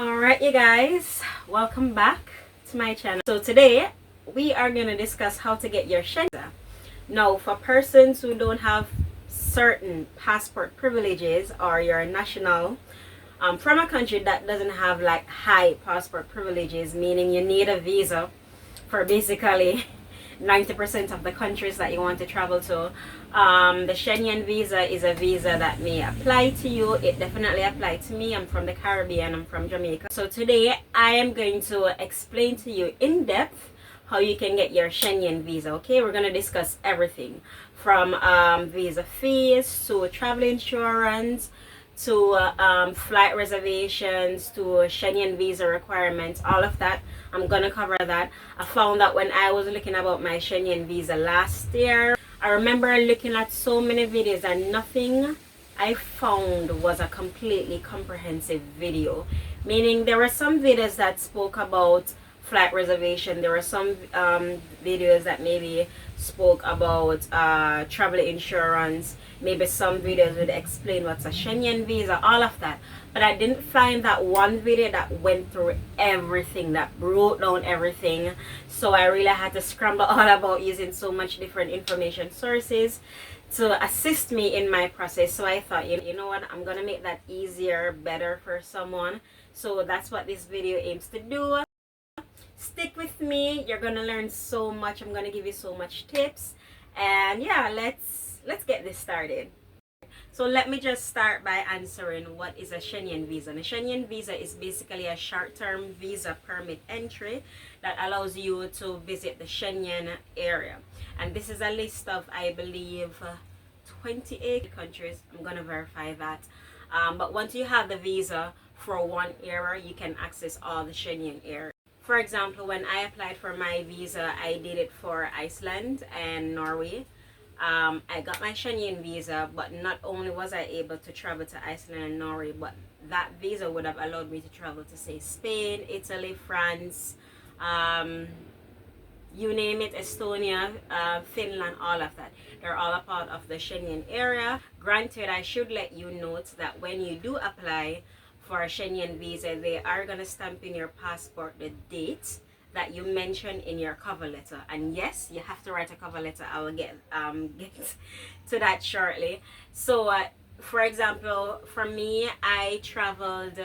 Alright, you guys, welcome back to my channel. So today we are going to discuss how to get your Schengen. Now, for persons who don't have certain passport privileges, or you're a national from a country that doesn't have like high passport privileges, meaning you need a visa for basically 90% of the countries that you want to travel to. The Schengen visa is a visa that may apply to you. It definitely applied to me. I'm from the Caribbean. I'm from Jamaica. So today I am going to explain to you in depth how you can get your Schengen visa. Okay, we're going to discuss everything from visa fees to travel insurance to flight reservations to Schengen visa requirements, all of that. I'm gonna cover that. I found that when I was looking about my Schengen visa last year, I remember looking at so many videos and nothing I found was a completely comprehensive video. Meaning there were some videos that spoke about flight reservation, there were some videos that maybe spoke about travel insurance, maybe some videos would explain what's a Schengen visa, all of that. But I didn't find that one video that went through everything, that broke down everything. So I really had to scramble all about using so much different information sources to assist me in my process. So I thought, you know what, I'm gonna make that easier, better for someone. So that's what this video aims to do. Stick with me, you're gonna learn so much. I'm gonna give you so much tips, and yeah, let's get this started. So let me just start by answering what is a Schengen visa. And a Schengen visa is basically a short-term visa permit entry that allows you to visit the Schengen area. And this is a list of, I believe, 28 countries. I'm gonna verify that. But once you have the visa for one area, you can access all the Schengen area. For example, when I applied for my visa, I did it for Iceland and Norway. I got my Schengen visa, but not only was I able to travel to Iceland and Norway, but that visa would have allowed me to travel to, say, Spain, Italy, France, you name it, Estonia, Finland, all of that. They're all a part of the Schengen area. Granted, I should let you note that when you do apply for a Schengen visa, they are going to stamp in your passport the date that you mentioned in your cover letter. And yes, you have to write a cover letter. I will get to that shortly. So for example, for me, I traveled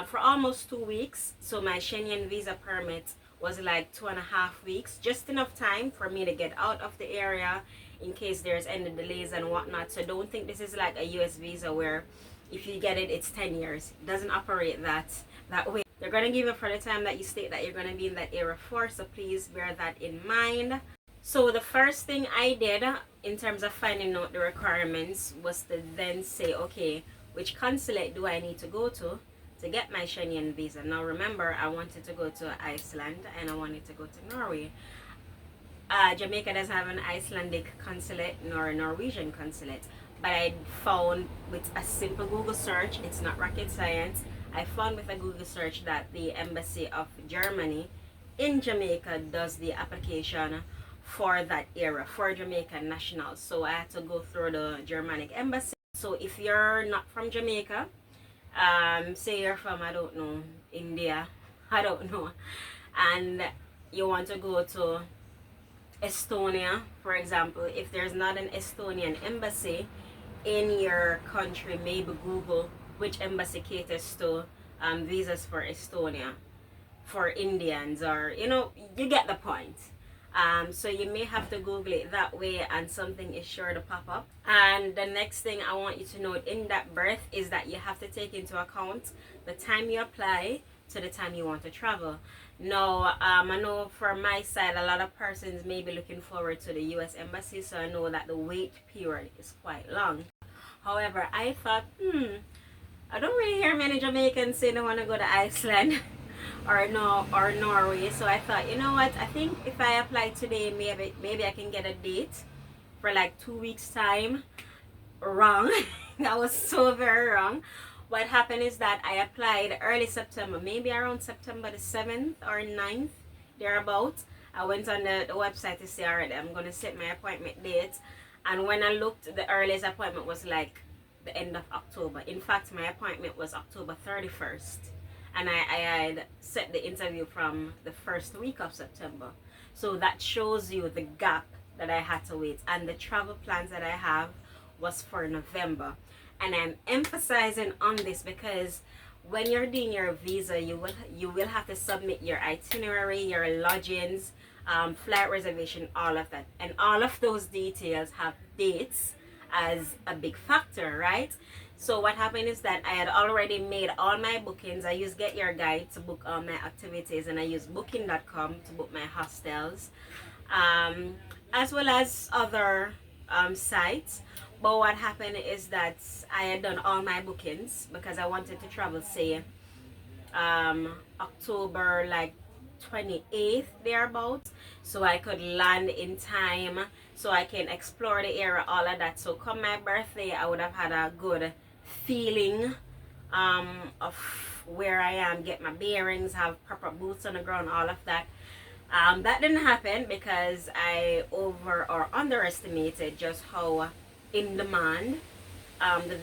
for almost 2 weeks. So my Schengen visa permit was like 2.5 weeks, just enough time for me to get out of the area in case there's any delays and whatnot. So don't think this is like a US visa where if you get it, it's 10 years. It doesn't operate that way. They're going to give you for the time that you state that you're going to be in that area for, so please bear that in mind. So the first thing I did in terms of finding out the requirements was to then say, okay, which consulate do I need to go to get my Schengen visa? Now remember, I wanted to go to Iceland and I wanted to go to Norway. Jamaica doesn't have an Icelandic consulate nor a Norwegian consulate. But I found with a simple Google search, it's not rocket science, I found with a Google search that the Embassy of Germany in Jamaica does the application for that area, for Jamaican nationals. So I had to go through the Germanic embassy. So if you're not from Jamaica, say you're from, I don't know, India, I don't know, and you want to go to Estonia, for example, if there's not an Estonian embassy in your country, maybe Google which embassy caters to visas for Estonia, for Indians, or you get the point. So you may have to Google it that way and something is sure to pop up. And the next thing I want you to note in that breath is that you have to take into account the time you apply to the time you want to travel. Now, I know for my side, a lot of persons may be looking forward to the US Embassy, so I know that the wait period is quite long. However, I thought, I don't really hear many Jamaicans say they want to go to Iceland or Norway, so I thought, you know what, I think if I apply today, maybe I can get a date for like 2 weeks time. Wrong. That was so very wrong. What happened is that I applied early September, maybe around September the 7th or 9th, thereabout. I went on the website to say, alright, I'm going to set my appointment date. And when I looked, the earliest appointment was like the end of October. In fact, my appointment was October 31st. and I had set the interview from the first week of September. So that shows you the gap that I had to wait, and the travel plans that I have was for November. And I'm emphasizing on this because when you're doing your visa, you will have to submit your itinerary, your lodgings, flight reservation, all of that, and all of those details have dates as a big factor, right? So what happened is that I had already made all my bookings. I use Get Your Guide to book all my activities, and I use booking.com to book my hostels, as well as other sites. But what happened is that I had done all my bookings because I wanted to travel, say, October like 28th thereabouts, so I could land in time, so I can explore the area, all of that. So come my birthday, I would have had a good feeling of where I am, get my bearings, have proper boots on the ground, all of that. That didn't happen because I over or underestimated just how in demand the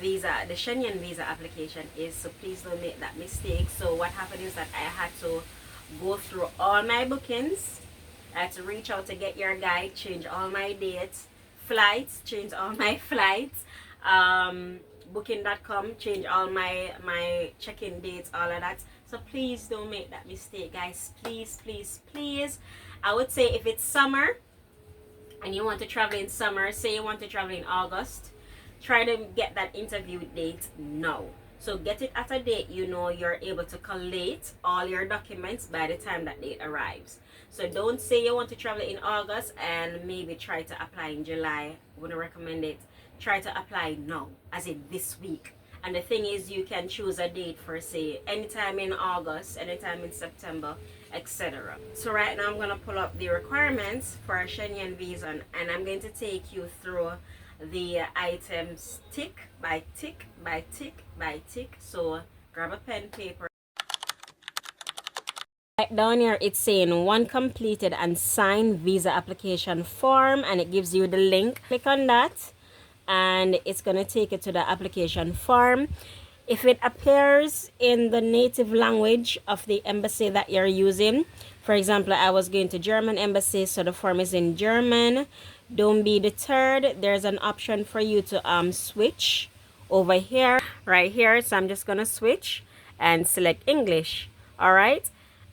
Schengen visa application is. So please don't make that mistake. So what happened is that I had to go through all my bookings. I had to reach out to Get Your Guide, change all my dates, flights, change all my flights, booking.com, change all my check-in dates, all of that. So please don't make that mistake, guys. Please, please, please. I would say if it's summer and you want to travel in summer, say you want to travel in August, try to get that interview date now. So get it at a date you know you're able to collate all your documents by the time that date arrives. So don't say you want to travel in August and maybe try to apply in July. I wouldn't recommend it. Try to apply now, as in this week. And the thing is, you can choose a date for, say, anytime in August, anytime in September, etc. So right now I'm going to pull up the requirements for a Schengen visa, and I'm going to take you through the items tick by tick by tick by tick. So grab a pen, paper. Right down here it's saying one completed and signed visa application form, and it gives you the link. Click on that and it's going to take you to the application form. If it appears in the native language of the embassy that you're using, for example, I was going to German embassy, so the form is in German. Don't be deterred. There's an option for you to switch over here, right here. So I'm just gonna switch and select English. All right,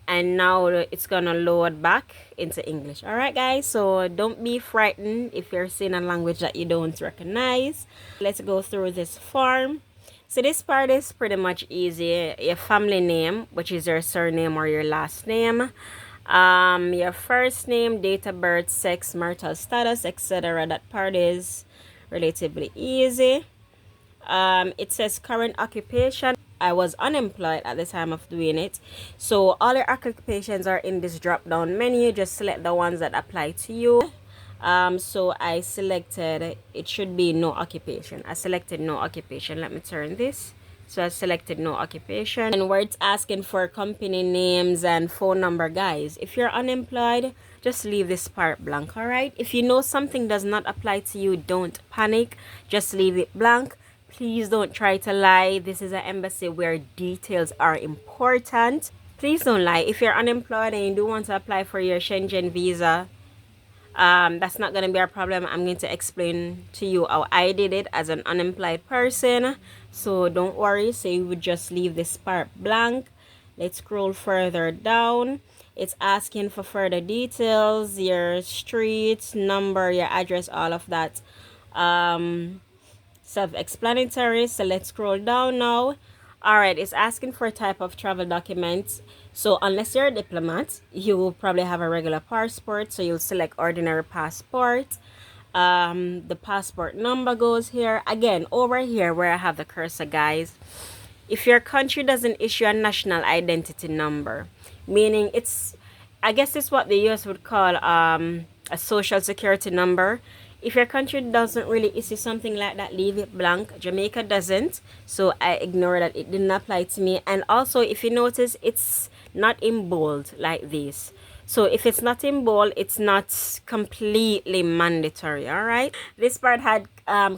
and now it's gonna load back into English. All right, guys, so don't be frightened if you're seeing a language that you don't recognize. Let's go through this form. So this part is pretty much easy. Your family name, which is your surname or your last name, your first name, date of birth, sex, marital status, etc. That part is relatively easy. It says current occupation. I was unemployed at the time of doing it, so all your occupations are in this drop down menu. Just select the ones that apply to you. So I selected, it should be no occupation. I selected no occupation. Let me turn this. So I selected no occupation, and where it's asking for company names and phone number, guys, if you're unemployed, just leave this part blank. All right, if you know something does not apply to you, don't panic, just leave it blank. Please don't try to lie. This is an embassy where details are important. Please don't lie. If you're unemployed and you do want to apply for your Schengen visa, that's not going to be a problem. I'm going to explain to you how I did it as an unemployed person, so don't worry. So you would just leave this part blank. Let's scroll further down. It's asking for further details, your street number, your address, all of that. Self-explanatory. So let's scroll down now. All right, it's asking for a type of travel documents. So unless you're a diplomat, you will probably have a regular passport, so you'll select ordinary passport. The passport number goes here again over here where I have the cursor, guys. If your country doesn't issue a national identity number, meaning it's, I guess it's what the US would call a social security number. If your country doesn't really issue something like that, leave it blank. Jamaica doesn't, so I ignore that. It didn't apply to me. And also, if you notice, it's not in bold like this. So if it's not in bold, it's not completely mandatory. All right, this part had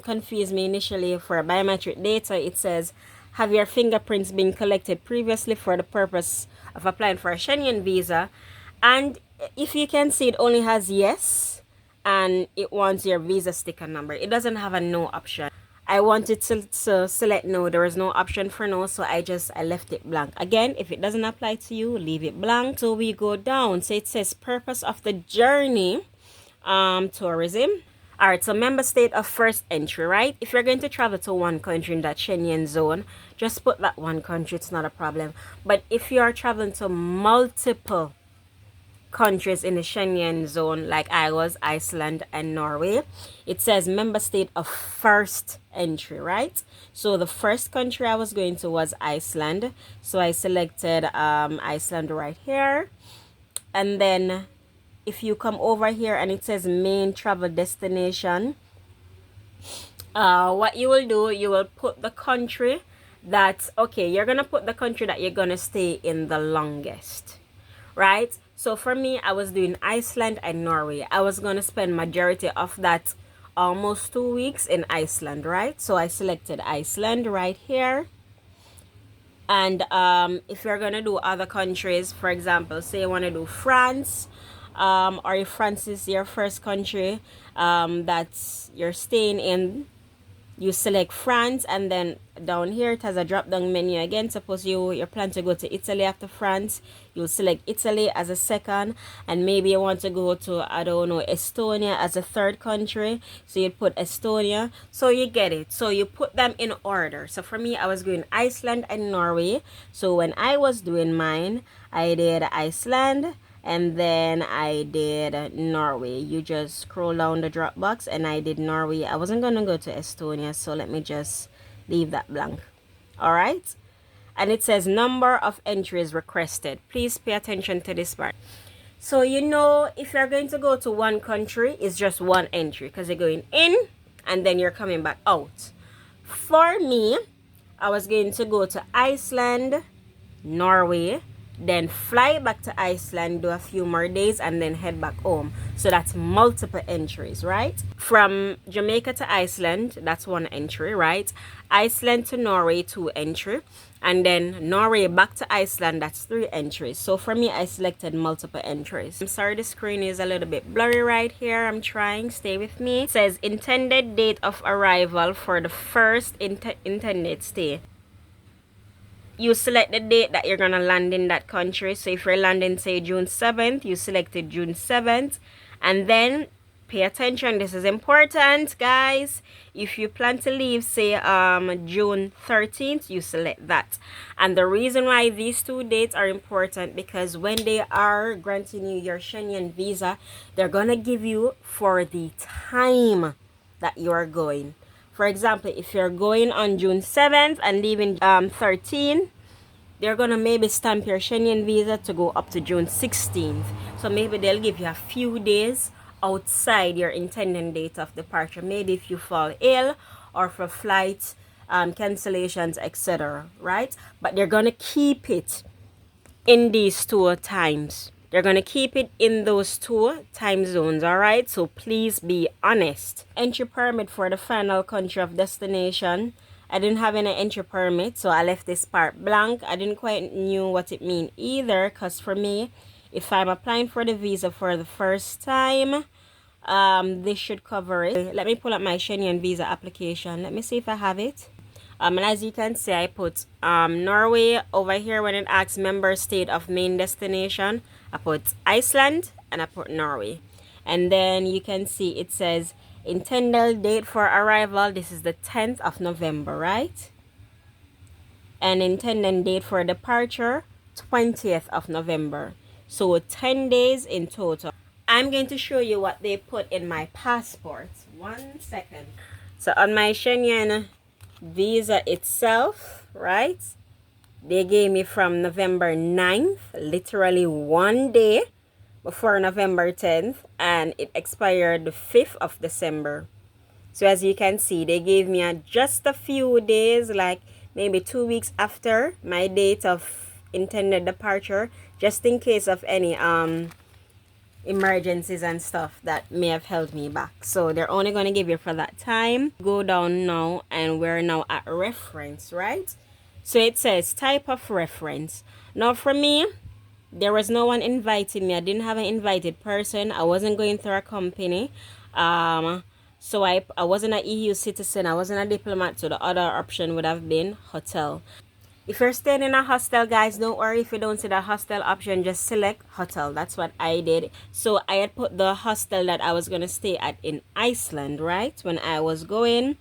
confused me initially. For biometric data, it says have your fingerprints been collected previously for the purpose of applying for a Schengen visa. And if you can see, it only has yes, and it wants your visa sticker number. It doesn't have a no option. I wanted to select no. There is no option for no, so I left it blank. Again, if it doesn't apply to you, leave it blank. So we go down. So it says purpose of the journey, tourism. All right, so member state of first entry, right? If you're going to travel to one country in that Schengen zone, just put that one country. It's not a problem. But if you are traveling to multiple countries in the Schengen zone, like I was, Iceland and Norway, it says member state of first entry, right? So the first country I was going to was Iceland, so I selected Iceland right here. And then if you come over here and it says main travel destination, what you will do, you will put the country that, okay, you're gonna put the country that you're gonna stay in the longest, right? So for me, I was doing Iceland and Norway. I was going to spend majority of that almost 2 weeks in Iceland, right? So I selected Iceland right here. And if you're going to do other countries, for example, say you want to do France, or if France is your first country that you're staying in, you select France, and then down here it has a drop down menu again. Suppose you plan to go to Italy after France, you'll select Italy as a second, and maybe you want to go to, I don't know, Estonia as a third country, so you put Estonia. So you get it. So you put them in order. So for me, I was going Iceland and Norway. So when I was doing mine, I did Iceland and then I did Norway. You just scroll down the drop box and I did Norway. I wasn't gonna go to Estonia, so let me just leave that blank. All right, and it says number of entries requested. Please pay attention to this part. So you know, if you're going to go to one country, it's just one entry because you're going in and then you're coming back out. For me, I was going to go to Iceland, Norway, then fly back to Iceland, do a few more days, and then head back home. So that's multiple entries, right? From Jamaica to Iceland, that's one entry, right? Iceland to Norway, 2 entry, and then Norway back to Iceland, that's 3 entries. So for me, I selected multiple entries. I'm sorry the screen is a little bit blurry right here. I'm trying, stay with me. It says intended date of arrival for the first intended stay. You select the date that you're gonna land in that country. So if you're landing, say, June 7th, you selected June 7th. And then pay attention, this is important, guys. If you plan to leave, say, June 13th, you select that. And the reason why these 2 dates are important, because when they are granting you your Schengen visa, they're gonna give you for the time that you are going. For example, if you're going on June 7th and leaving 13th, they're going to maybe stamp your Schengen visa to go up to June 16th. So maybe they'll give you a few days outside your intended date of departure. Maybe if you fall ill or for flight cancellations, etc. Right? But they're going to keep it in these 2 times. They're going to keep it in those 2 time zones, all right? So please be honest. Entry permit for the final country of destination. I didn't have any entry permit, so I left this part blank. I didn't quite knew what it mean either, because for me, if I'm applying for the visa for the first time, this should cover it. Let me pull up my Schengen visa application. Let me see if I have it. And as you can see, I put Norway over here. When it asks member state of main destination, I put Iceland and I put Norway. And then you can see it says intended date for arrival. This is the 10th of November, right? And intended date for departure, 20th of November. So 10 days in total. I'm going to show you what they put in my passport. 1 second. So on my Schengen visa itself, right, they gave me from November 9th, literally 1 day before November 10th, and it expired the 5th of December. So as you can see, they gave me just a few days, like maybe 2 weeks after my date of intended departure, just in case of any emergencies and stuff that may have held me back. So they're only going to give you for that time. Go down now, and we're now at reference, right? So it says type of reference. Now for me, there was no one inviting me. I didn't have an invited person. I wasn't going through a company. So I wasn't an EU citizen. I wasn't a diplomat. So the other option would have been hotel. If you're staying in a hostel, guys, don't worry if you don't see the hostel option. Just select hotel. That's what I did. So I had put the hostel that I was going to stay at in Iceland, right? When I was going.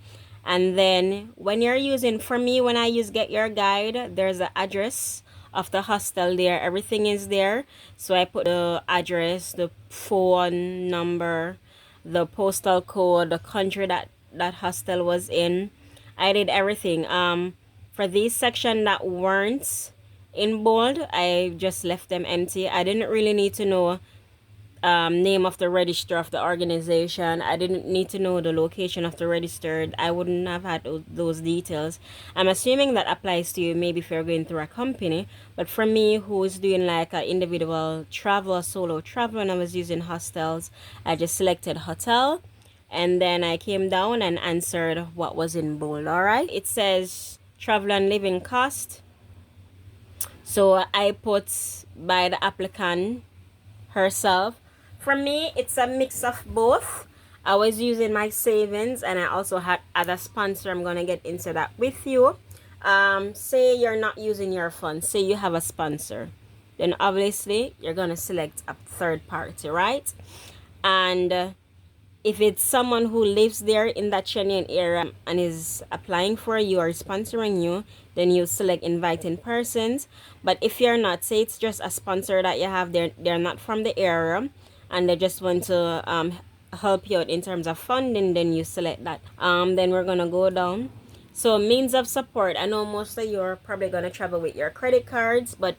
And then when you're using, for me, when I use Get Your Guide, there's the address of the hostel there. Everything is there. So I put the address, the phone number, the postal code, the country that hostel was in. I did everything. For these section that weren't in bold, I just left them empty. I didn't really need to know name of the registrar of the organization. I didn't need to know the location of the registered. I wouldn't have had those details. I'm assuming that applies to you maybe if you're going through a company, but for me who's doing like an individual travel, solo travel, and I was using hostels, I just selected hotel, and then I came down and answered what was in bold. All right, it says travel and living cost, so I put by the applicant herself. For me, it's a mix of both. I was using my savings and I also had other sponsor. I'm going to get into that with you. Say you're not using your funds. Say you have a sponsor. Then obviously you're going to select a third party, right? And if it's someone who lives there in that Schengen area and is applying for you or sponsoring you, then you select inviting persons. But if you're not, say it's just a sponsor that you have, they're not from the area and they just want to help you out in terms of funding, then you select that. Then we're gonna go down. So means of support. I know most of you are probably gonna travel with your credit cards, but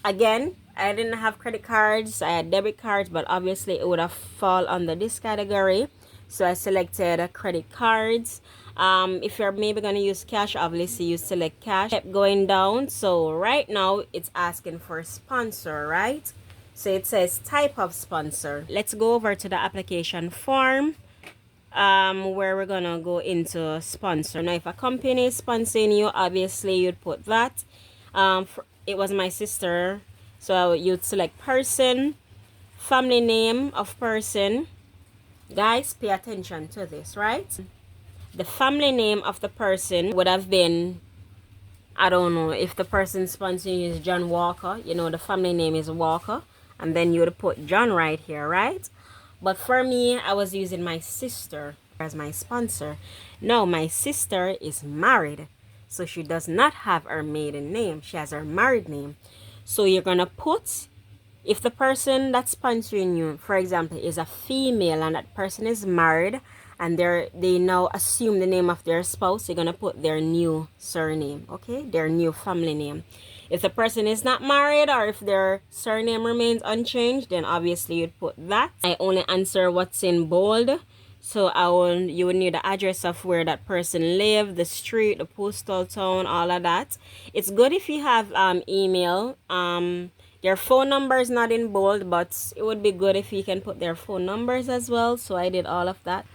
again, I didn't have credit cards. I had debit cards, but obviously it would have fall under this category. So I selected credit cards. If you're maybe going to use cash, obviously you select cash. Kept going down. So right now it's asking for sponsor, right? So it says type of sponsor. Let's go over to the application form. Where we're gonna go into sponsor. Now if a company is sponsoring you, obviously you'd put that. It was my sister, so you'd select person, family name of person. Guys, pay attention to this, right? The family name of the person would have been, I don't know, if the person sponsoring you is John Walker, you know, the family name is Walker, and then you would put John right here, right? But for me, I was using my sister as my sponsor. No, my sister is married, so she does not have her maiden name. She has her married name. So you're going to put, if the person that's sponsoring you, for example, is a female and that person is married and they now assume the name of their spouse, you're going to put their new surname, okay? Their new family name. If the person is not married or if their surname remains unchanged, then obviously you'd put that. I only answer what's in bold. So you would need the address of where that person lived, the street, the postal town, all of that. It's good if you have email. Their phone number is not in bold, but it would be good if you can put their phone numbers as well. So I did all of that.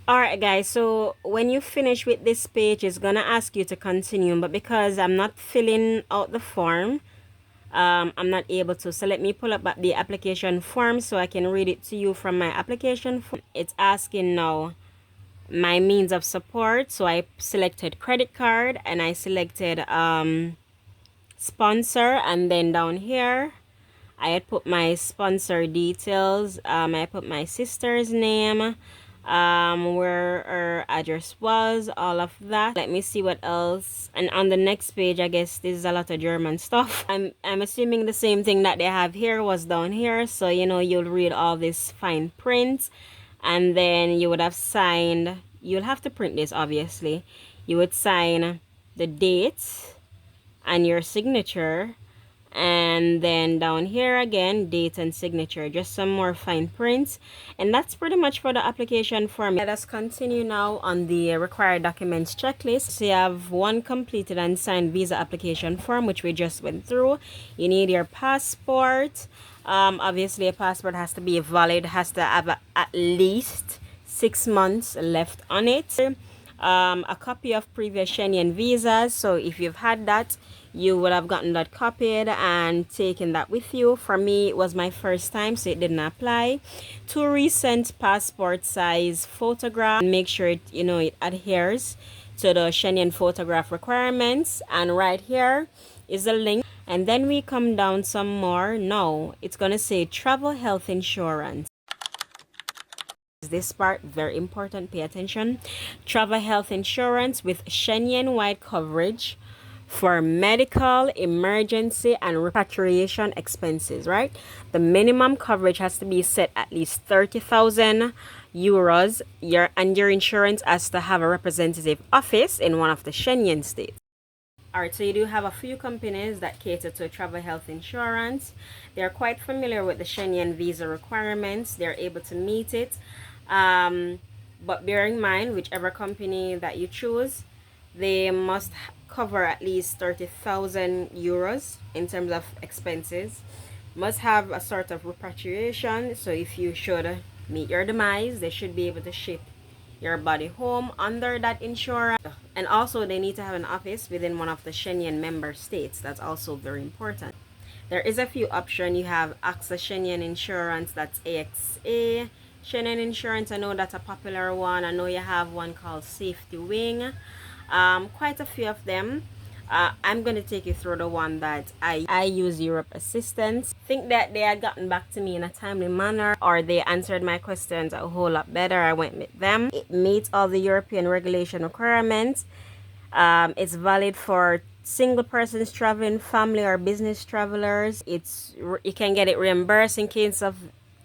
Alright guys, so when you finish with this page, it's gonna ask you to continue, but because I'm not filling out the form, I'm not able to. So let me pull up the application form so I can read it to you from my application form. It's asking now my means of support. So I selected credit card and I selected sponsor, and then down here I had put my sponsor details. I put my sister's name, where her address was, all of that. Let me see what else. And on the next page, I guess this is a lot of German stuff. I'm assuming the same thing that they have here was down here. So you know, you'll read all this fine print, and then you would have signed. You'll have to print this, obviously. You would sign the date and your signature, and then down here again, date and signature, just some more fine prints. And that's pretty much for the application form. Let us continue now on the required documents checklist. So you have one completed and signed visa application form, which we just went through. You need your passport. Obviously a passport has to be valid, has to have at least 6 months left on it. a copy of previous Schengen visas. So if you've had that, you would have gotten that copied and taken that with you. For me, it was my first time, so it didn't apply. 2 recent passport size photographs. Make sure it adheres to the Schengen photograph requirements. And right here is a link. And then we come down some more. Now it's gonna say travel health insurance. This part very important, pay attention. Travel health insurance with Schengen wide coverage for medical, emergency, and repatriation expenses, right? The minimum coverage has to be set at least 30,000 euros. Your insurance has to have a representative office in one of the Schengen states. Alright, so you do have a few companies that cater to travel health insurance. They're quite familiar with the Schengen visa requirements. They're able to meet it. But bear in mind, whichever company that you choose, they must cover at least 30,000 euros in terms of expenses. Must have a sort of repatriation. So if you should meet your demise, they should be able to ship your body home under that insurance. And also they need to have an office within one of the Schengen member states. That's also very important. There is a few options. You have AXA Schengen insurance, that's AXA Schengen insurance. I know that's a popular one. I know you have one called Safety Wing. Quite a few of them. I'm going to take you through the one that I use, EuropAsisstance. Think that they had gotten back to me in a timely manner, or they answered my questions a whole lot better. I went with them. It meets all the European regulation requirements. It's valid for single persons traveling, family or business travelers. You can get it reimbursed in case of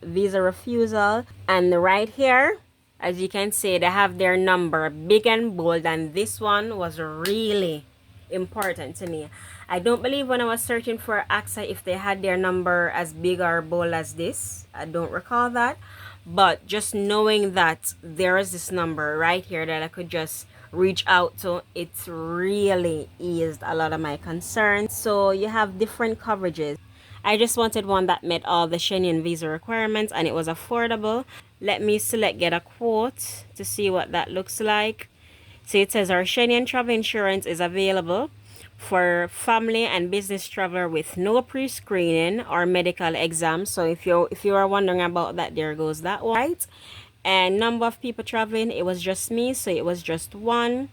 visa refusal. And right here, as you can see, they have their number big and bold, and this one was really important to me. I don't believe when I was searching for AXA if they had their number as big or bold as this. I don't recall that, but just knowing that there is this number right here that I could just reach out to, it's really eased a lot of my concerns. So you have different coverages. I just wanted one that met all the Schengen visa requirements and it was affordable. Let me select get a quote to see what that looks like. So it says our Schengen travel insurance is available for family and business traveler with no pre-screening or medical exam. So if you are wondering about that, there goes that one, right? And number of people traveling, it was just me, so it was just one.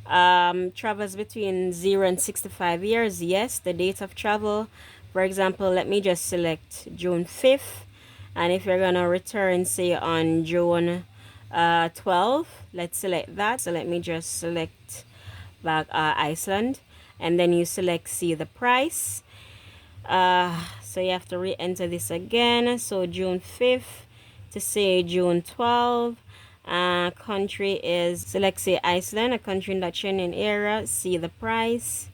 Travels between 0 and 65 years. Yes, the date of travel, for example, let me just select June 5th, and if you're gonna return say on June 12, let's select that. So let me just select back Iceland, and then you select see the price. So you have to re-enter this again. So June 5th to say June 12. Country is select say Iceland, a country in that Schengen area. See the price,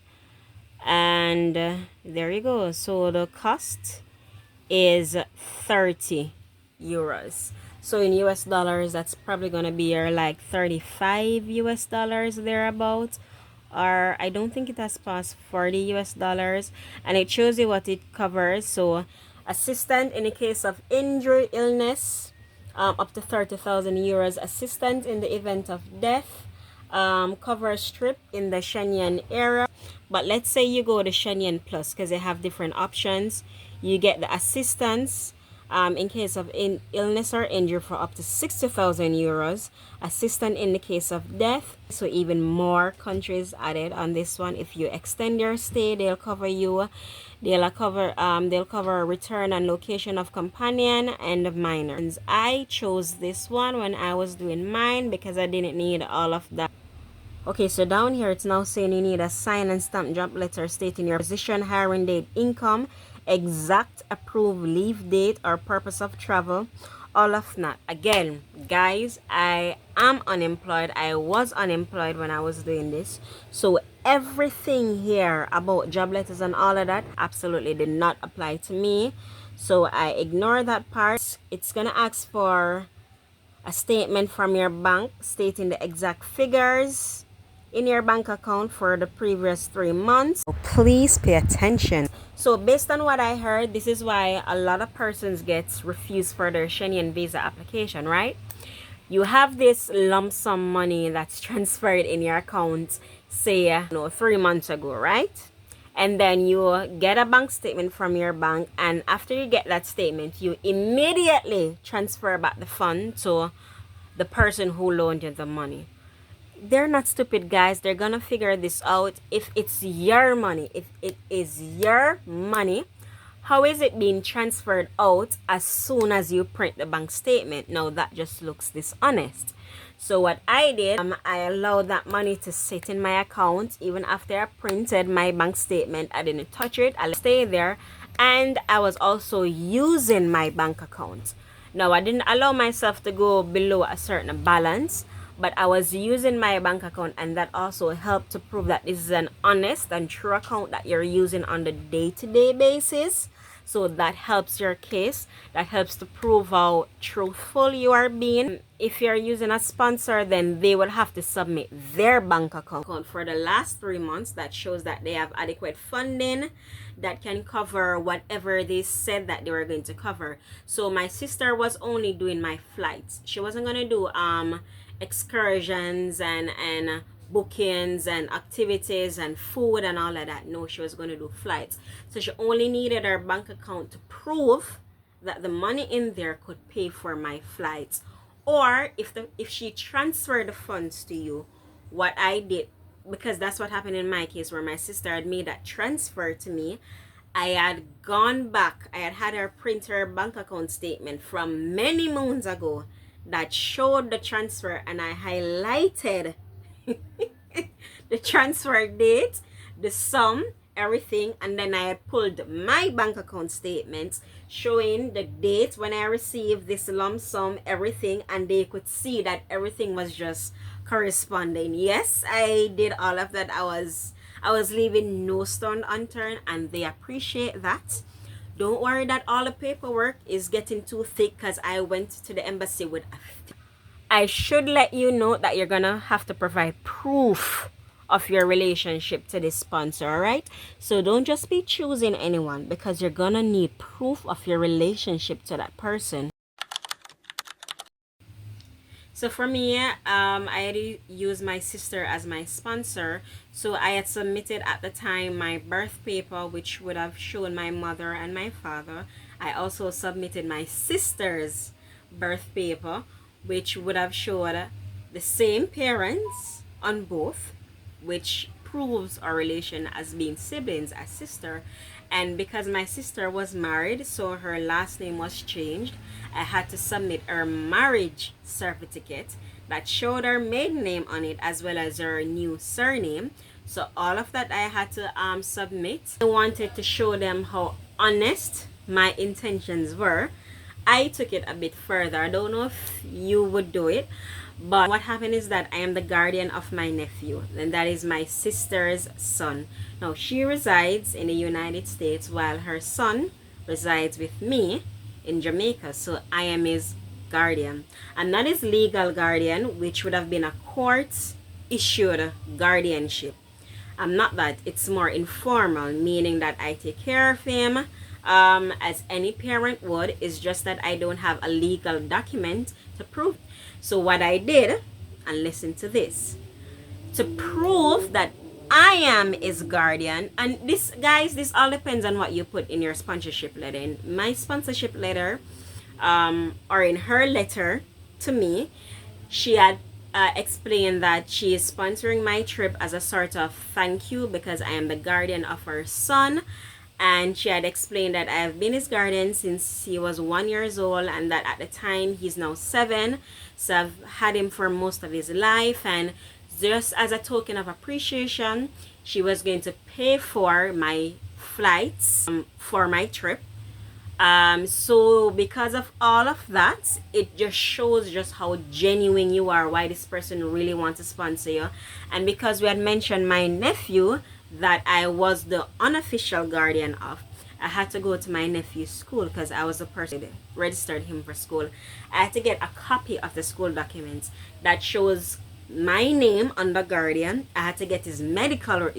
and there you go. So the cost is 30 euros. So in US dollars, that's probably gonna be like 35 US dollars thereabout, or I don't think it has passed 40 US dollars. And it shows you what it covers. So assistant in the case of injury, illness, up to 30,000 euros. Assistant in the event of death. Cover strip in the Schengen area. But let's say you go to Schengen Plus, because they have different options. You get the assistance in case of illness or injury for up to 60,000 euros. Assistant in the case of death. So even more countries added on this one. If you extend your stay, they'll cover you. They'll cover return and location of companion and of minors. I chose this one when I was doing mine because I didn't need all of that. Okay, so down here it's now saying you need a sign and stamp job letter stating your position, hiring date, income, exact approved leave date or purpose of travel, all of that. Again, guys, I am unemployed. I was unemployed when I was doing this, so everything here about job letters and all of that absolutely did not apply to me, so I ignore that part. It's gonna ask for a statement from your bank stating the exact figures in your bank account for the previous 3 months. So please pay attention. So based on what I heard, this is why a lot of persons get refused for their Schengen visa application, right? you have this lump sum money that's transferred in your account, say, 3 months ago, right? And then you get a bank statement from your bank, and after you get that statement, you immediately transfer back the fund to the person who loaned you the money. They're not stupid, guys. They're gonna figure this out. If it's your money, if it is your money, how is it being transferred out as soon as you print the bank statement? Now that just looks dishonest. So what I did, I allowed that money to sit in my account. Even after I printed my bank statement, I didn't touch it. I let it stay there. And I was also using my bank account. Now, I didn't allow myself to go below a certain balance, but I was using my bank account, and that also helped to prove that this is an honest and true account that you're using on the day-to-day basis. So that helps your case. That helps to prove how truthful you are being. If you're using a sponsor, then they will have to submit their bank account for the last 3 months. That shows that they have adequate funding that can cover whatever they said that they were going to cover. So my sister was only doing my flights. She wasn't going to do excursions and bookings and activities and food and all of that. No, she was going to do flights. So she only needed her bank account to prove that the money in there could pay for my flights. Or if she transferred the funds to you, what I did, because that's what happened in my case, where my sister had made that transfer to me, I had gone back. I had her print her bank account statement from many moons ago that showed the transfer, and I highlighted the transfer date, the sum, everything, and then I had pulled my bank account statements showing the date when I received this lump sum, everything, and they could see that everything was just corresponding. Yes, I did all of that. I was leaving no stone unturned, and they appreciate that. Don't worry that all the paperwork is getting too thick, because I went to the embassy with I should let you know that you're gonna have to provide proof of your relationship to this sponsor, alright? So don't just be choosing anyone, because you're gonna need proof of your relationship to that person. So for me, I had used my sister as my sponsor. So I had submitted at the time my birth paper, which would have shown my mother and my father. I also submitted my sister's birth paper, which would have showed the same parents on both, which proves our relation as being siblings, as sister. And because my sister was married, so her last name was changed, I had to submit her marriage certificate that showed her maiden name on it, as well as her new surname. So all of that I had to submit. I wanted to show them how honest my intentions were. I took it a bit further. I don't know if you would do it, but what happened is that I am the guardian of my nephew, and that is my sister's son. Now, she resides in the United States while her son resides with me in Jamaica. So I am his guardian. I'm not his legal guardian, which would have been a court-issued guardianship. I'm not that. It's more informal, meaning that I take care of him as any parent would. It's just that I don't have a legal document to prove. So what I did, and listen to this, to prove that I am his guardian, and this, guys, this all depends on what you put in your sponsorship letter. In my sponsorship letter, or in her letter to me, she had explained that she is sponsoring my trip as a sort of thank you, because I am the guardian of her son. And she had explained that I have been his guardian since he was 1 year old, and that at the time he's now 7. So I've had him for most of his life, and just as a token of appreciation, she was going to pay for my flights for my trip. So because of all of that, it just shows just how genuine you are, why this person really wants to sponsor you. And because we had mentioned my nephew that I was the unofficial guardian of, I had to go to my nephew's school, because I was the person that registered him for school. I had to get a copy of the school documents that shows my name under guardian. I had to get his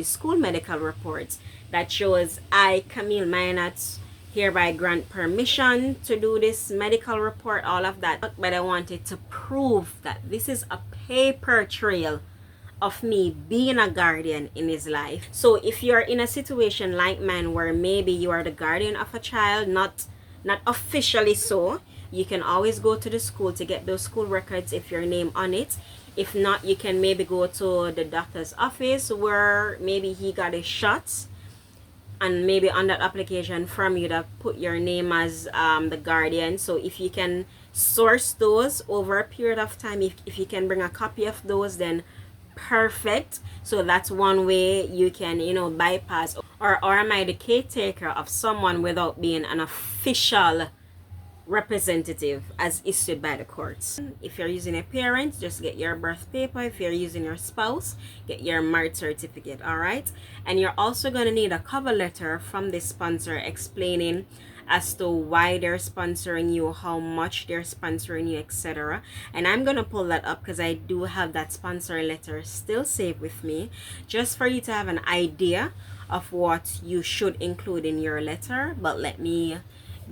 school medical reports that shows I, Camille Minot, hereby grant permission to do this medical report, all of that. But I wanted to prove that this is a paper trail of me being a guardian in his life. So if you're in a situation like mine where maybe you are the guardian of a child, not officially so, you can always go to the school to get those school records if your name on it. If not, you can maybe go to the doctor's office where maybe he got his shots, and maybe on that application from you that put your name as the guardian. So if you can source those over a period of time, if you can bring a copy of those, then perfect. So that's one way you can, you know, bypass, or am I the caretaker of someone without being an official representative as issued by the courts. If you're using a parent, just get your birth paper. If you're using your spouse, get your marriage certificate. All right, and you're also going to need a cover letter from the sponsor explaining as to why they're sponsoring you, how much they're sponsoring you, etc. And I'm gonna pull that up because I do have that sponsor letter still saved with me, just for you to have an idea of what you should include in your letter. But let me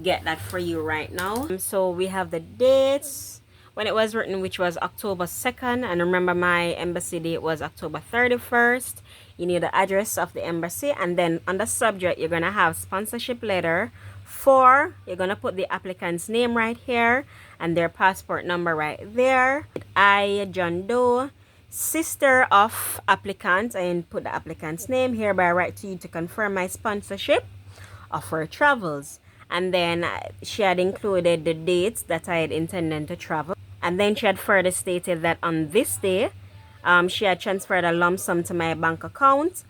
get that for you right now. So we have the dates when it was written, which was October 2nd, and remember my embassy date was October 31st. You need the address of the embassy, and then on the subject you're gonna have sponsorship letter for, you're gonna put the applicant's name right here and their passport number right there. I, John Doe, sister of applicant, and put the applicant's name, hereby write to you to confirm my sponsorship of her travels. And then she had included the dates that I had intended to travel. And then she had further stated that on this day, she had transferred a lump sum to my bank account.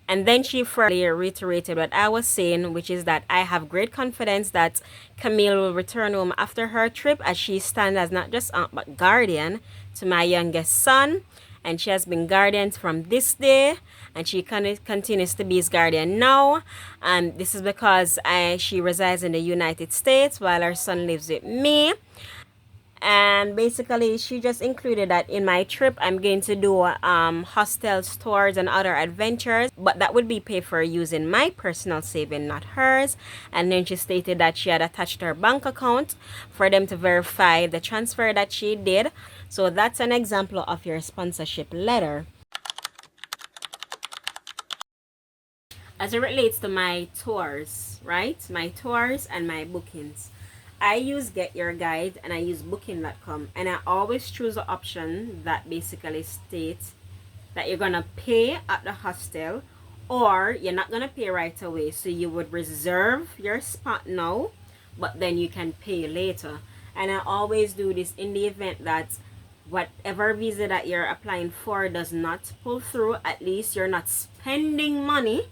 And then she further reiterated what I was saying, which is that I have great confidence that Camille will return home after her trip, as she stands as not just aunt but guardian to my youngest son. And she has been guardian from this day, and she continues to be his guardian now. And this is because she resides in the United States while her son lives with me. And basically she just included that in my trip I'm going to do hostels, tours, and other adventures, but that would be paid for using my personal saving, not hers. And then she stated that she had attached her bank account for them to verify the transfer that she did. So that's an example of your sponsorship letter. As it relates to my tours, right, my tours and my bookings, I use Get Your Guide and I use booking.com, and I always choose an option that basically states that you're gonna pay at the hostel, or you're not gonna pay right away. So you would reserve your spot now, but then you can pay later. And I always do this in the event that whatever visa that you're applying for does not pull through. At least you're not spending money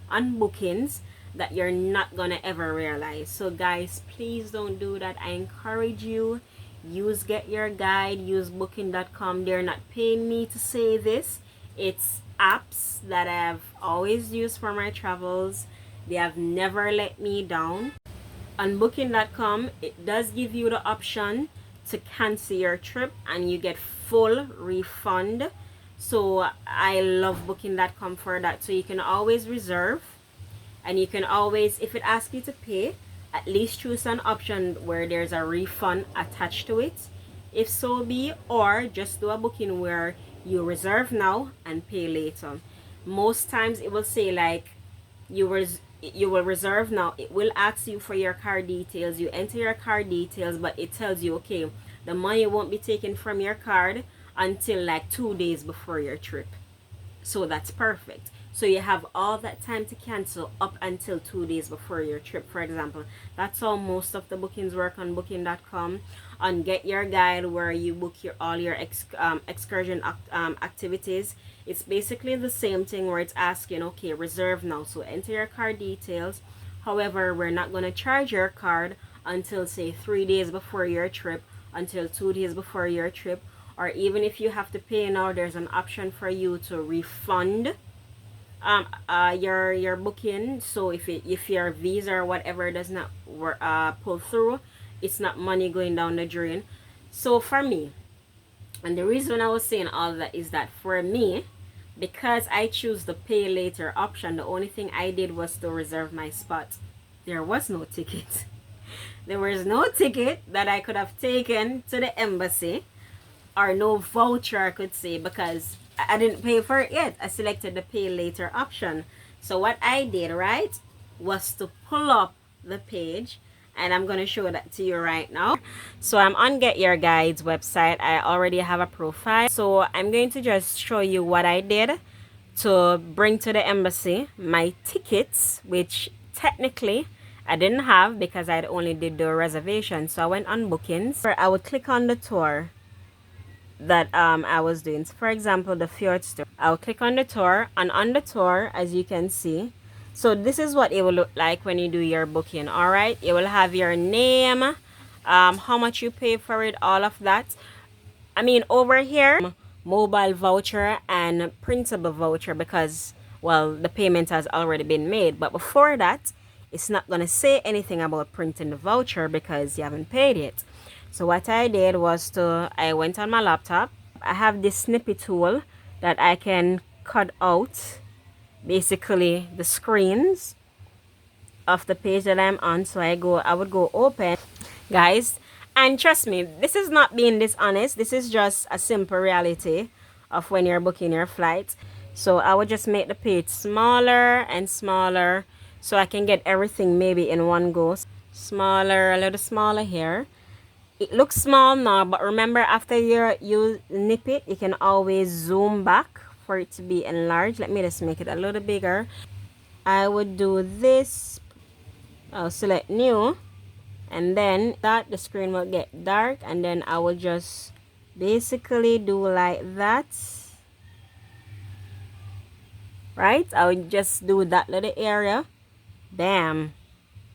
on bookings that you're not gonna ever realize. So guys, please don't do that. I encourage you, use Get Your Guide, use booking.com. They're not paying me to say this. It's apps that I've always used for my travels. They have never let me down. On booking.com, it does give you the option to cancel your trip and you get full refund. So I love booking.com for that. So you can always reserve, and you can always, if it asks you to pay, at least choose an option where there's a refund attached to it, if so be, or just do a booking where you reserve now and pay later. Most times it will say like you will reserve now. It will ask you for your card details. You enter your card details, but it tells you, okay, the money won't be taken from your card until like 2 days before your trip. So that's perfect. So you have all that time to cancel up until 2 days before your trip, for example. That's how most of the bookings work on booking.com. On Get Your Guide, where you book all your excursion activities, it's basically the same thing, where it's asking, okay, reserve now. So enter your card details. However, we're not going to charge your card until say 3 days before your trip, until 2 days before your trip. Or even if you have to pay now, there's an option for you to refund your booking. So if your visa or whatever does not pull through, it's not money going down the drain. So for me, and the reason I was saying all that is that for me, because I choose the pay later option, the only thing I did was to reserve my spot. there was no ticket. There was no ticket that I could have taken to the embassy, or no voucher I could say, because I didn't pay for it yet. I selected the pay later option. So what I did, right, was to pull up the page, and I'm going to show that to you right now. So I'm on Get Your Guide's website. I already have a profile. So I'm going to just show you what I did to bring to the embassy my tickets, which technically I didn't have because I'd only did the reservation. So I went on bookings. I would click on the tour that I was doing. So for example, the Fjords tour. I'll click on the tour, and on the tour, as you can see, so this is what it will look like when you do your booking. All right, it will have your name, how much you pay for it, all of that. I mean, over here, mobile voucher and printable voucher, because, well, the payment has already been made. But before that, it's not going to say anything about printing the voucher because you haven't paid it. So what I did was I went on my laptop. I have this snippy tool that I can cut out basically the screens of the page that I'm on. So I would go open, guys, and trust me, this is not being dishonest. This is just a simple reality of when you're booking your flight. So I would just make the page smaller and smaller so I can get everything maybe in one go. Smaller, a little smaller here. It looks small now, but remember, after you nip it, you can always zoom back for it to be enlarged. Let me just make it a little bigger. I would do this. I'll select new, and then that the screen will get dark, and then I will just basically do like that. Right? I would just do that little area. Bam.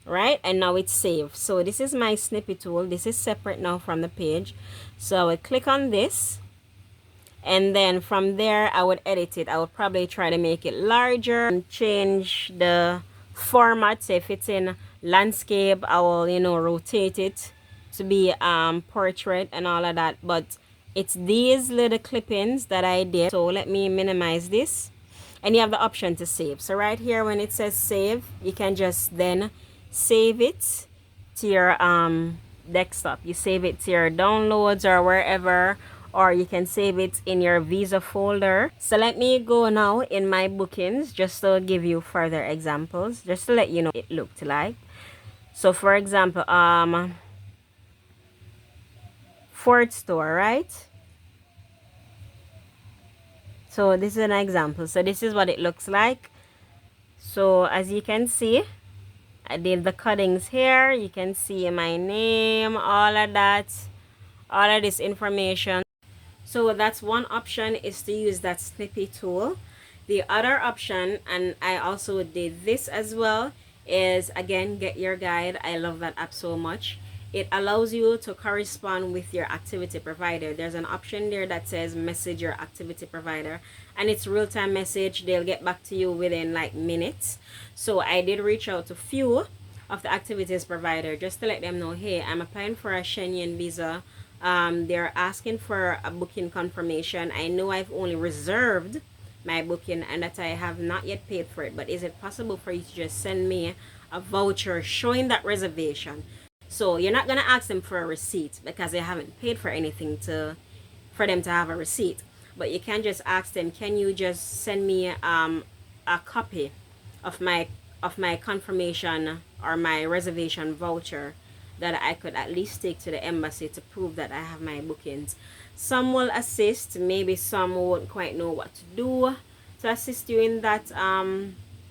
Right, and now it's saved. So this is my snippy tool. This is separate now from the page. So I would click on this, and then from there I would edit it. I would probably try to make it larger and change the format. Say if it's in landscape, I will, you know, rotate it to be portrait and all of that. But it's these little clippings that I did. So let me minimize this, and you have the option to save. So right here when it says save, you can just then save it to your desktop. You save it to your downloads or wherever, or you can save it in your visa folder. So let me go now in my bookings just to give you further examples, just to let you know what it looked like. So for example, Ford store, right? So this is an example. So this is what it looks like. So as you can see, I did the cuttings here. You can see my name, all of that, all of this information. So that's one option, is to use that snippy tool. The other option, and I also did this as well, is again Get Your Guide. I love that app so much. It allows you to correspond with your activity provider. There's an option there that says message your activity provider, and it's real-time message. They'll get back to you within like minutes. So I did reach out to few of the activities provider just to let them know, hey, I'm applying for a Schengen visa. They're asking for a booking confirmation. I know I've only reserved my booking and that I have not yet paid for it, but is it possible for you to just send me a voucher showing that reservation? So you're not gonna ask them for a receipt because they haven't paid for anything for them to have a receipt. But you can just ask them, can you just send me a copy of my confirmation or my reservation voucher that I could at least take to the embassy to prove that I have my bookings. Some will assist, maybe some won't quite know what to do to assist you in that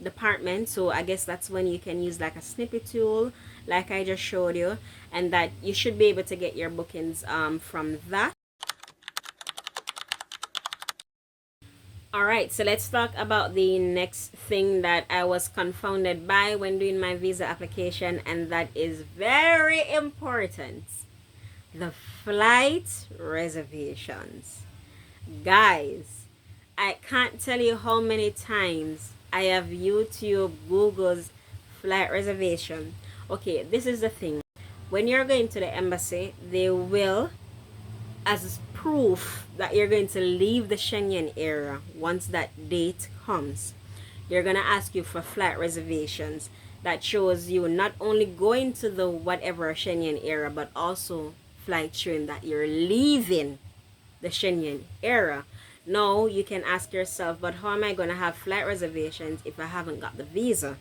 department. So I guess that's when you can use like a snippet tool like I just showed you, and that you should be able to get your bookings from that. Alright, so let's talk about the next thing that I was confounded by when doing my visa application, and that is very important: the flight reservations. Guys, I can't tell you how many times I have YouTube, Google's flight reservation. Okay, this is the thing. When you're going to the embassy, they will, as proof that you're going to leave the Schengen area once that date comes, they're going to ask you for flight reservations. that shows you not only going to the whatever Schengen area, but also flight showing that you're leaving the Schengen area. Now you can ask yourself, but how am I going to have flight reservations if I haven't got the visa?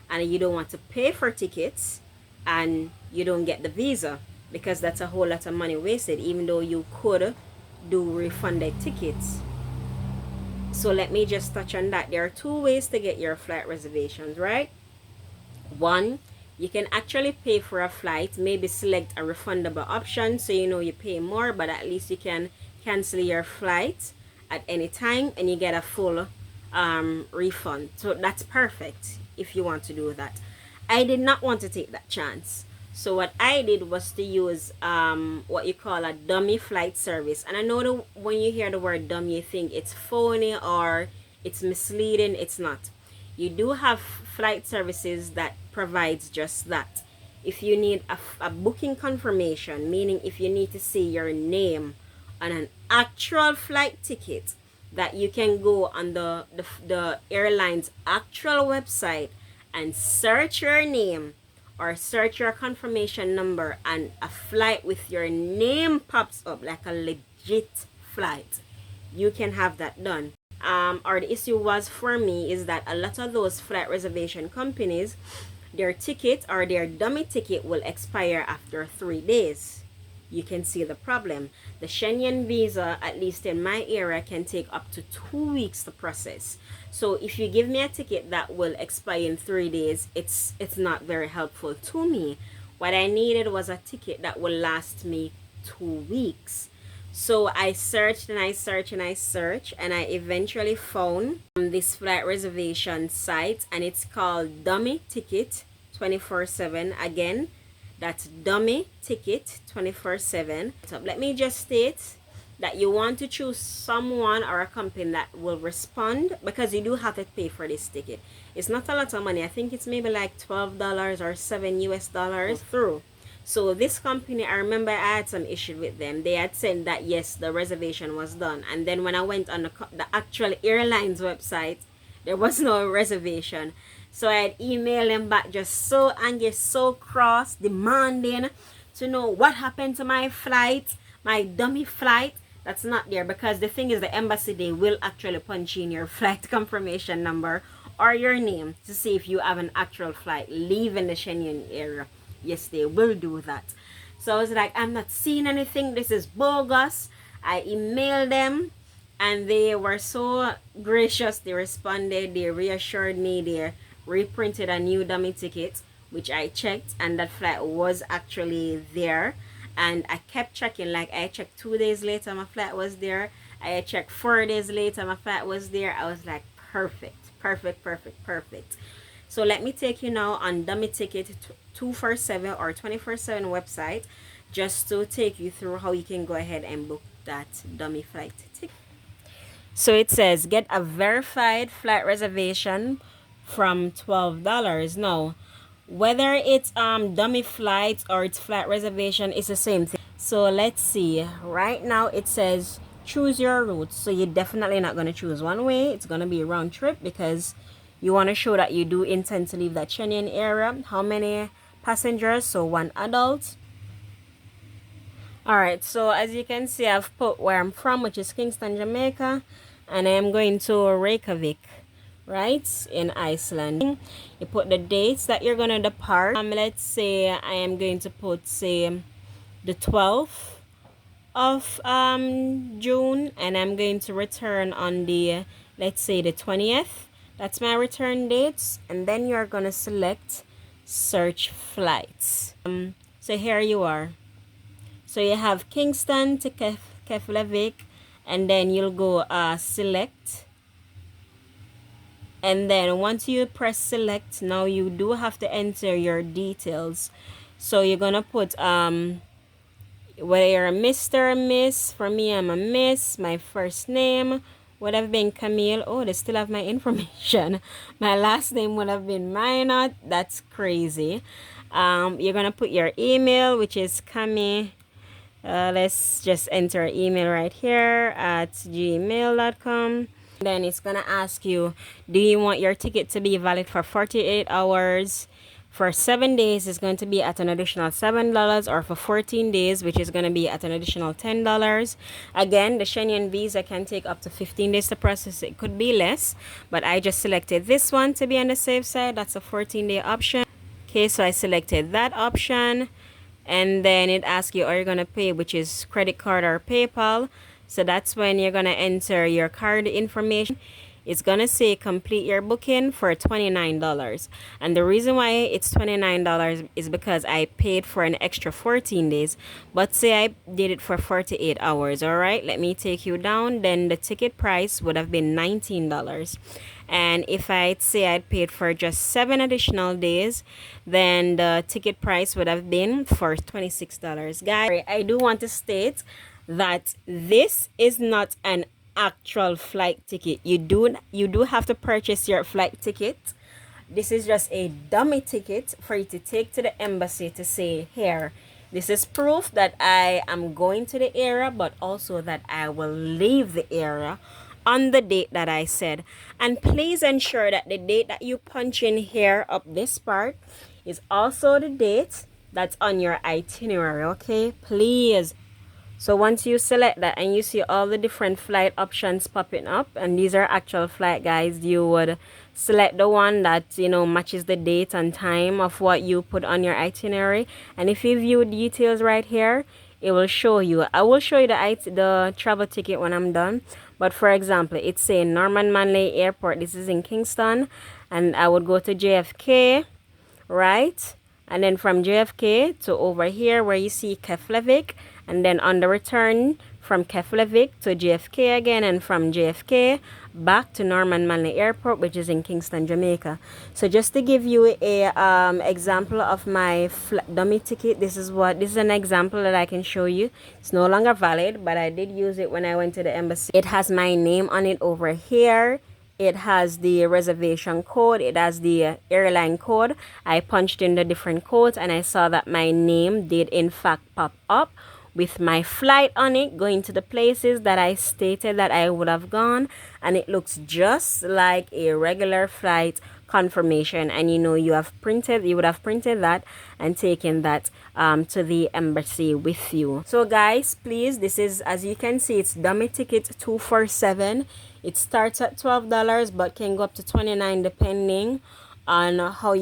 And you don't want to pay for tickets and you don't get the visa, because that's a whole lot of money wasted, even though you could do refunded tickets. So let me just touch on that. There are two ways to get your flight reservations, right? One, you can actually pay for a flight, maybe select a refundable option, so you know you pay more, but at least you can cancel your flight at any time and you get a full refund. So that's perfect if you want to do that. I did not want to take that chance. So what I did was to use what you call a dummy flight service. And I know when you hear the word dummy, you think it's phony or it's misleading. It's not. You do have flight services that provides just that. If you need a booking confirmation, meaning if you need to see your name on an actual flight ticket, that you can go on the airline's actual website and search your name or search your confirmation number, and a flight with your name pops up like a legit flight, you can have that done. Or the issue was for me is that a lot of those flight reservation companies, their ticket or their dummy ticket will expire after 3 days. You can see the problem. The Schengen visa, at least in my area, can take up to 2 weeks to process. So if you give me a ticket that will expire in 3 days, it's not very helpful to me. What I needed was a ticket that will last me 2 weeks. So I searched and I searched and I searched, and I eventually found this flight reservation site, and it's called Dummy Ticket 24/7. Again, that's Dummy Ticket 24/7. So let me just state that you want to choose someone or a company that will respond, because you do have to pay for this ticket. It's not a lot of money. I think it's maybe like $12 or $7 through. So this company, I remember I had some issue with them. They had said that yes, the reservation was done, and then when I went on the actual airline's website, there was no reservation. So I had emailed them back, just so angry, so cross, demanding to know what happened to my flight, my dummy flight. That's not there, because the thing is, the embassy, they will actually punch in your flight confirmation number or your name to see if you have an actual flight leaving the Schengen area. Yes, they will do that. So I was like, I'm not seeing anything. This is bogus. I emailed them and they were so gracious. They responded. They reassured me. They reprinted a new dummy ticket, which I checked, and that flight was actually there. And I kept checking. Like, I checked 2 days later, my flight was there. I checked 4 days later, my flight was there. I was like, perfect, perfect, perfect, perfect. So let me take you now on Dummy Ticket 247 or 24/7 website, just to take you through how you can go ahead and book that dummy flight ticket. So it says get a verified flight reservation from $12. Now, whether it's dummy flight or it's flight reservation, it's the same thing. So let's see. Right now it says choose your route. So you're definitely not going to choose one way. It's going to be a round trip, because you want to show that you do intend to leave that Schengen area. How many passengers? So 1 adult. Alright, so as you can see, I've put where I'm from, which is Kingston, Jamaica, and I am going to Reykjavik, right, in Iceland. You put the dates that you're going to depart. Let's say I am going to put, say, the 12th of June, and I'm going to return on the, let's say, the 20th. That's my return dates. And then you're going to select search flights. So here you are. So you have Kingston to Keflavik, and then you'll go select. And then once you press select, now you do have to enter your details. So you're going to put whether you're a Mr. or Miss. For me, I'm a Miss. My first name would have been Camille. Oh, they still have my information. My last name would have been Minot. That's crazy. You're gonna put your email, which is Cami. Let's just enter email right here at gmail.com. Then it's gonna ask you, do you want your ticket to be valid for 48 hours? For 7 days, it's going to be at an additional $7, or for 14 days, which is going to be at an additional $10. Again, the Schengen visa can take up to 15 days to process. It could be less, but I just selected this one to be on the safe side. That's a 14-day option. Okay, so I selected that option, and then it asks you, are you going to pay, which is credit card or PayPal. So that's when you're going to enter your card information. It's going to say complete your booking for $29. And the reason why it's $29 is because I paid for an extra 14 days. But say I did it for 48 hours, all right? Let me take you down. Then the ticket price would have been $19. And if I'd say I'd paid for just 7 additional days, then the ticket price would have been for $26. Guys, I do want to state that this is not an actual flight ticket. You do have to purchase your flight ticket. This is just a dummy ticket for you to take to the embassy to say, here, this is proof that I am going to the area, but also that I will leave the area on the date that I said. And please ensure that the date that you punch in here up this part is also the date that's on your itinerary, okay? Please. So once you select that and you see all the different flight options popping up, and these are actual flight, guys, you would select the one that, you know, matches the date and time of what you put on your itinerary. And if you view details right here, it will show you. I will show you the travel ticket when I'm done. But for example, it's saying Norman Manley Airport. This is in Kingston, and I would go to JFK, right? And then from JFK to over here where you see Keflavik, and then on the return from Keflavik to JFK again, and from JFK back to Norman Manley Airport, which is in Kingston, Jamaica. So just to give you a example of my dummy ticket, this is an example that I can show you. It's no longer valid, but I did use it when I went to the embassy. It has my name on it over here. It has the reservation code. It has the airline code. I punched in the different codes, and I saw that my name did in fact pop up with my flight on it, going to the places that I stated that I would have gone. And it looks just like a regular flight confirmation. And you know, you would have printed that and taken that to the embassy with you. So guys, please, this is, as you can see, it's dummy ticket 247. It starts at $12 but can go up to $29 depending on how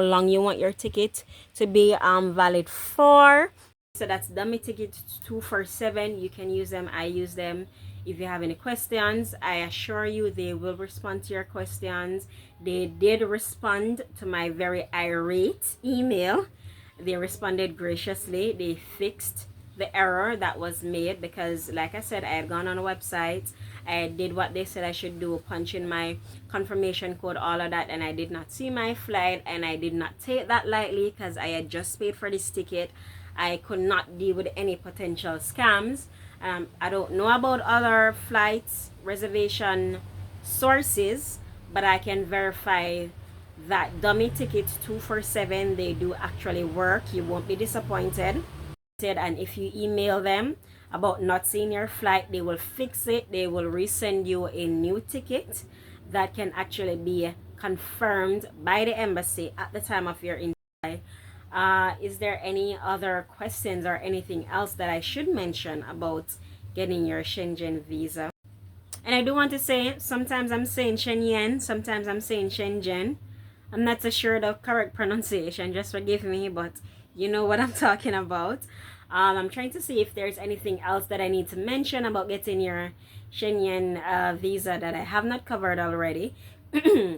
long you want your ticket to be valid for. So that's dummy ticket 247. You can use them. I use them. If you have any questions, I assure you they will respond to your questions. They did respond to my very irate email. They responded graciously. They fixed the error that was made because, like I said, I had gone on a website. I did what they said I should do, punch in my confirmation code, all of that, and I did not see my flight, and I did not take that lightly because I had just paid for this ticket. I could not deal with any potential scams. I don't know about other flights reservation sources, but I can verify that dummy tickets 247, they do actually work. You won't be disappointed. And if you email them about not seeing your flight, they will fix it. They will resend you a new ticket that can actually be confirmed by the embassy at the time of your entry. Is there any other questions or anything else that I should mention about getting your Schengen visa? And I do want to say, sometimes I'm saying Schengen, sometimes I'm saying Schengen. I'm not so sure the correct pronunciation, just forgive me, but you know what I'm talking about. I'm trying to see if there's anything else that I need to mention about getting your Schengen visa that I have not covered already.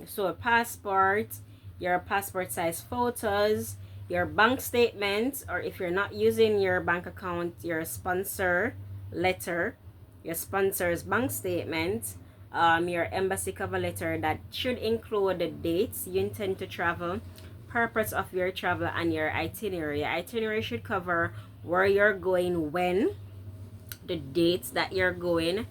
So a passport, your passport size photos, your bank statement, or if you're not using your bank account, your sponsor letter, your sponsor's bank statement, your embassy cover letter that should include the dates you intend to travel, purpose of your travel, and your itinerary. Your itinerary should cover where you're going, when, the dates that you're going.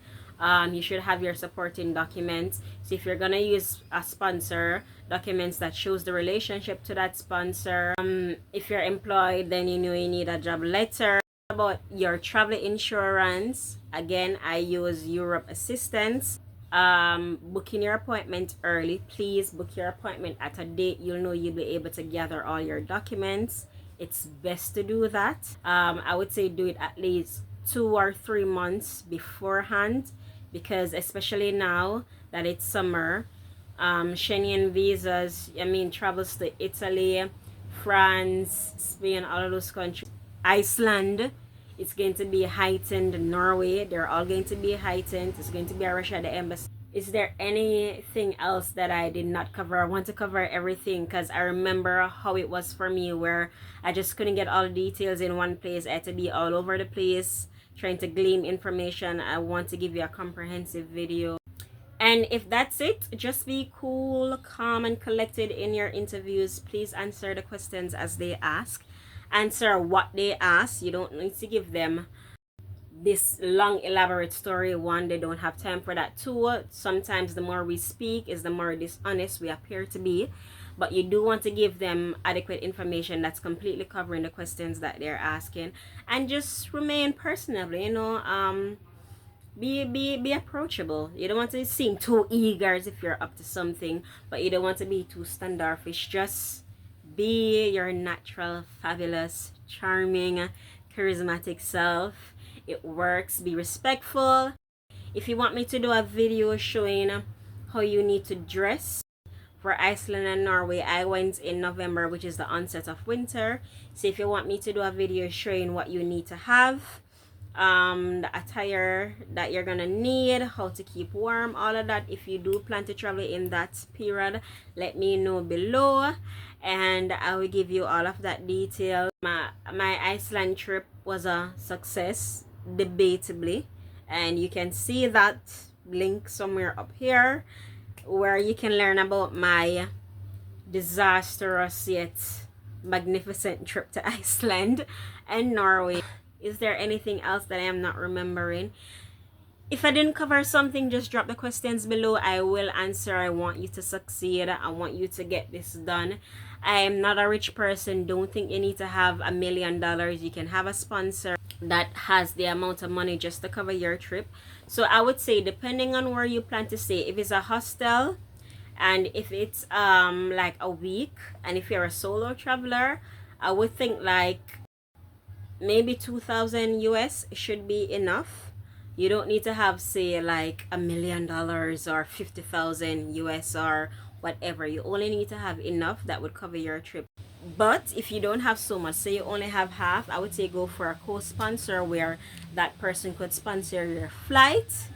You should have your supporting documents. So if you're gonna use a sponsor, documents that shows the relationship to that sponsor. If you're employed, then you know you need a job letter. About your travel insurance, again, I use EuropAsisstance. booking your appointment early. Please book your appointment at a date you'll know you'll be able to gather all your documents. It's best to do that. I would say do it at least 2 or 3 months beforehand, because especially now that it's summer, Schengen visas, I mean travels to Italy, France, Spain, all of those countries, Iceland, it's going to be heightened. Norway, they're all going to be heightened. It's going to be a rush at the embassy. Is there anything else that I did not cover? I want to cover everything, because I remember how it was for me, where I just couldn't get all the details in one place. I had to be all over the place trying to glean information. I want to give you a comprehensive video. And if that's it, just be cool, calm, and collected in your interviews. Please answer the questions as they ask. Answer what they ask. You don't need to give them this long elaborate story. One, they don't have time for that. Two, sometimes the more we speak is the more dishonest we appear to be. But you do want to give them adequate information that's completely covering the questions that they're asking, and just remain personable, be approachable. You don't want to seem too eager as if you're up to something, but you don't want to be too standoffish. Just be your natural, fabulous, charming, charismatic self. It works. Be respectful. If you want me to do a video showing how you need to dress for Iceland and Norway, I went in November, which is the onset of winter. So if you want me to do a video showing what you need to have, the attire that you're gonna need, how to keep warm, all of that, if you do plan to travel in that period, let me know below and I will give you all of that detail. My Iceland trip was a success, debatably, and you can see that link somewhere up here where you can learn about my disastrous yet magnificent trip to Iceland and Norway. Is there anything else that I am not remembering? If I didn't cover something, just drop the questions below. I will answer. I want you to succeed. I want you to get this done. I am not a rich person. Don't think you need to have $1 million. You can have a sponsor that has the amount of money just to cover your trip. So I would say, depending on where you plan to stay, if it's a hostel and if it's like a week, and if you're a solo traveler, I would think like maybe 2,000 US should be enough. You don't need to have, say, like $1 million or 50,000 US or whatever. You only need to have enough that would cover your trip. But if you don't have so much, say you only have half, I would say go for a co-sponsor where that person could sponsor your flight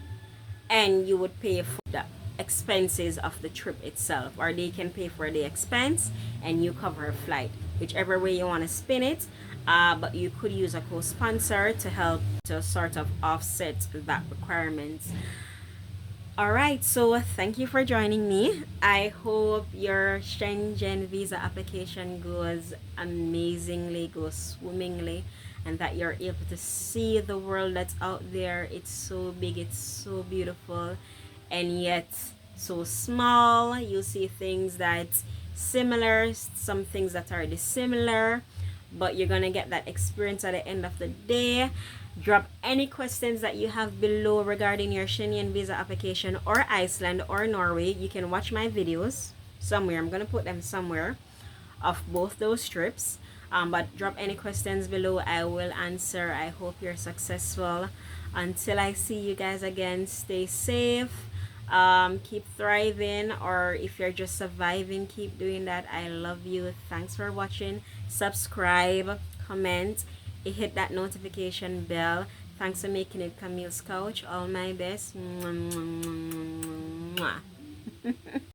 and you would pay for the expenses of the trip itself, or they can pay for the expense and you cover a flight, whichever way you want to spin it. But you could use a co-sponsor to help to sort of offset that requirement. Alright, so thank you for joining me. I hope your Schengen visa application goes amazingly, goes swimmingly, and that you're able to see the world that's out there. It's so big, it's so beautiful, and yet so small. You see things that similar, some things that are dissimilar, but you're gonna get that experience at the end of the day. Drop any questions that you have below regarding your Schengen visa application or Iceland or Norway. You can watch my videos somewhere. I'm gonna put them somewhere of both those trips. But drop any questions below. I will answer. I hope you're successful. Until I see you guys again, stay safe. Keep thriving, or if you're just surviving, keep doing that. I love you. Thanks for watching. Subscribe, comment, hit that notification bell. Thanks for making it Camille's Couch. All my best.